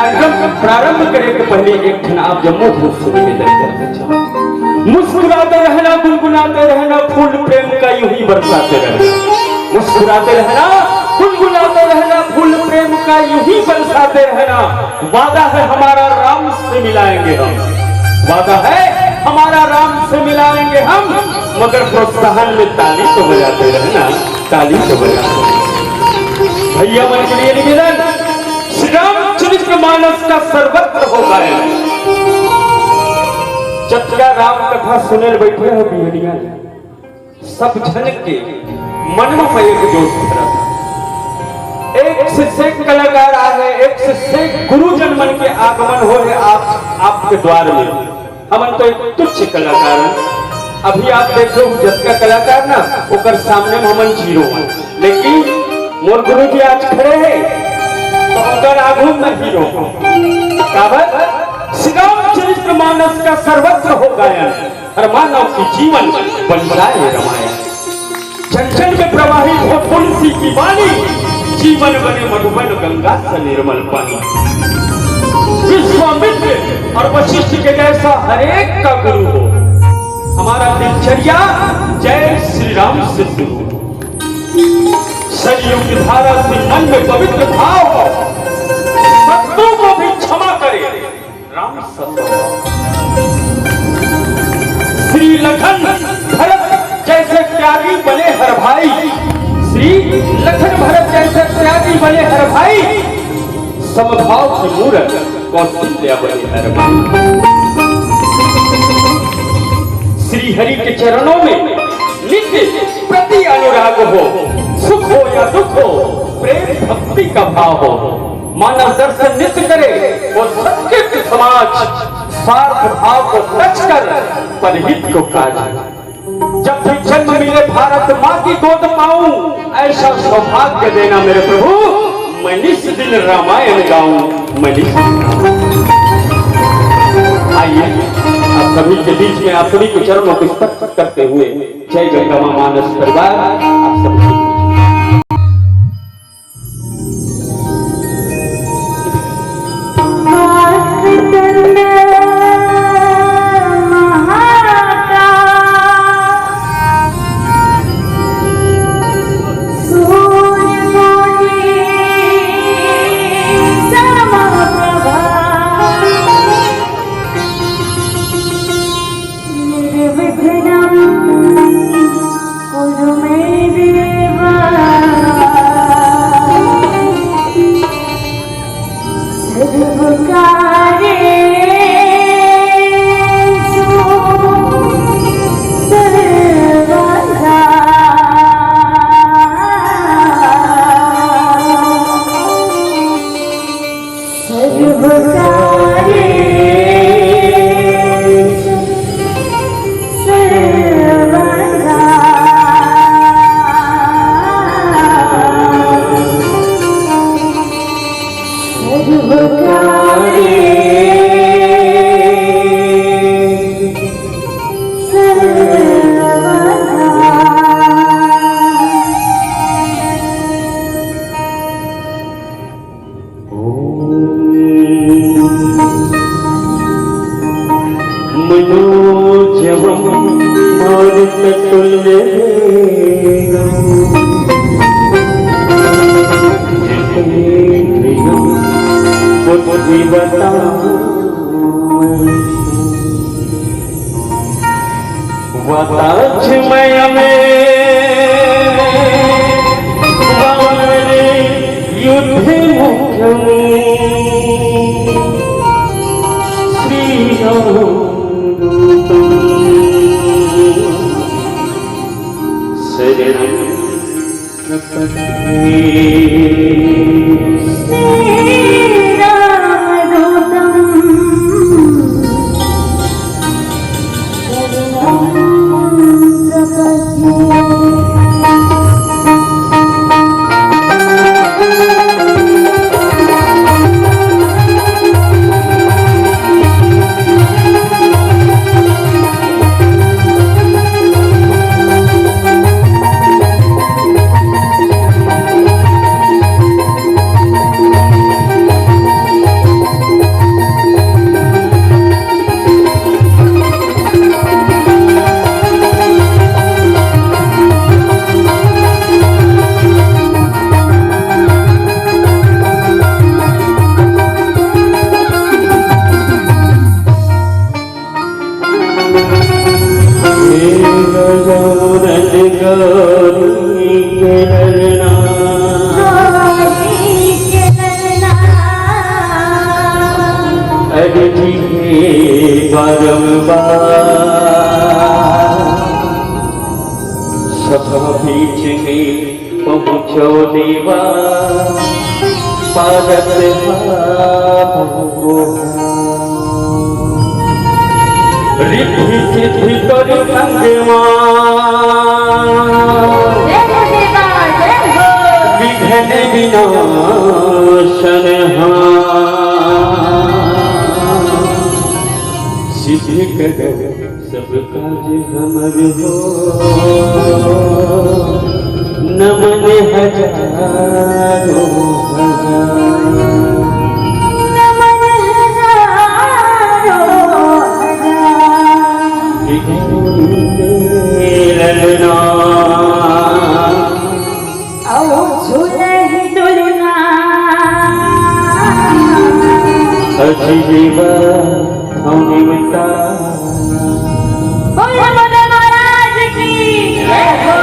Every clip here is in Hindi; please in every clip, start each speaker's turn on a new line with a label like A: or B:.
A: कार्यक्रम प्रारंभ करे के पहले एक ठन आप जम्मू से निवेदन करना चाहूँ। मुस्कुराते रहना, गुनगुनाते रहना, फूल प्रेम का यूं ही बरसाते रहना। मुस्कुराते रहना, गुनगुनाते रहना, फूल प्रेम का यूं ही बरसाते रहना। वादा है हमारा राम से मिलाएंगे हम, वादा है हमारा राम से मिलाएंगे हम, मगर प्रोत्साहन में ताली तो बजाते रहना, ताली तो बजाते। भैया मन के लिए निवेदन, श्री रामचरितमानस का सर्वत्र हो गायन। चतरा राम कथा सुने बैठे हो बिहड़िया, सब जन के मन में एक जोश भरा। एक से कलाकार आ है, एक से गुरुजन मन के आगमन हो है आपके द्वार में। हमन तो एक तुच्छ कलाकार है। अभी आप देखो जतका कलाकार ना ओकर सामने में हमन जीरो है, लेकिन मोर गुरु जी आज खड़े हैं तो उनका आगू में हीरो श्री रामचरितमानस का सर्वत्र हो गायन। हर मानव की जीवन बन जाए रामायण। जन जन में प्रवाहित हो तुलसी की वाणी, जीवन बने मधुबन गंगा से निर्मल पानी। विश्वामित्र और वशिष्ठ के जैसा हरेक का गुरु हो। हमारा दिनचर्या जय श्री राम से शुरू, सरयू की धारा से मन में पवित्र भाव हो। शत्रु को भी क्षमा करे राम सत्य। श्री लखन भरत जैसे त्यागी बने हर भाई, श्री लखन भरत जैसे त्यागी बने हर भाई। समभाव की मूरत कौशल्या बने हर भाई। श्री हरि के चरणों में नित्य प्रति अनुराग हो, सुख हो या दुख हो, प्रेम भक्ति का भाव हो। मानव दर्शन नित्य करे वो सत्कृत समाज, स्वार्थ भाव को टच कर परहित को काज। जब भी जन्म मिले भारत माँ की गोद पाऊं, ऐसा सौभाग्य देना मेरे प्रभु। मैं निस दिन रामायण गाऊं, मैं निस दिन। आइए आप सभी के बीच में आप सभी के चरणों को स्पर्श करते हुए जय गंगा मां मानस परिवार आप सभी सभा बीच में पहुँचो देवा पारत रिद्धि सिद्धि कर संगमा विघ्न विनाशन सिद्धि कर सब काज हमर हो नमन हजारों जीवा निमित्ता
B: महाराज की जय हो।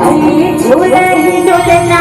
B: अरे झूला ही झूलना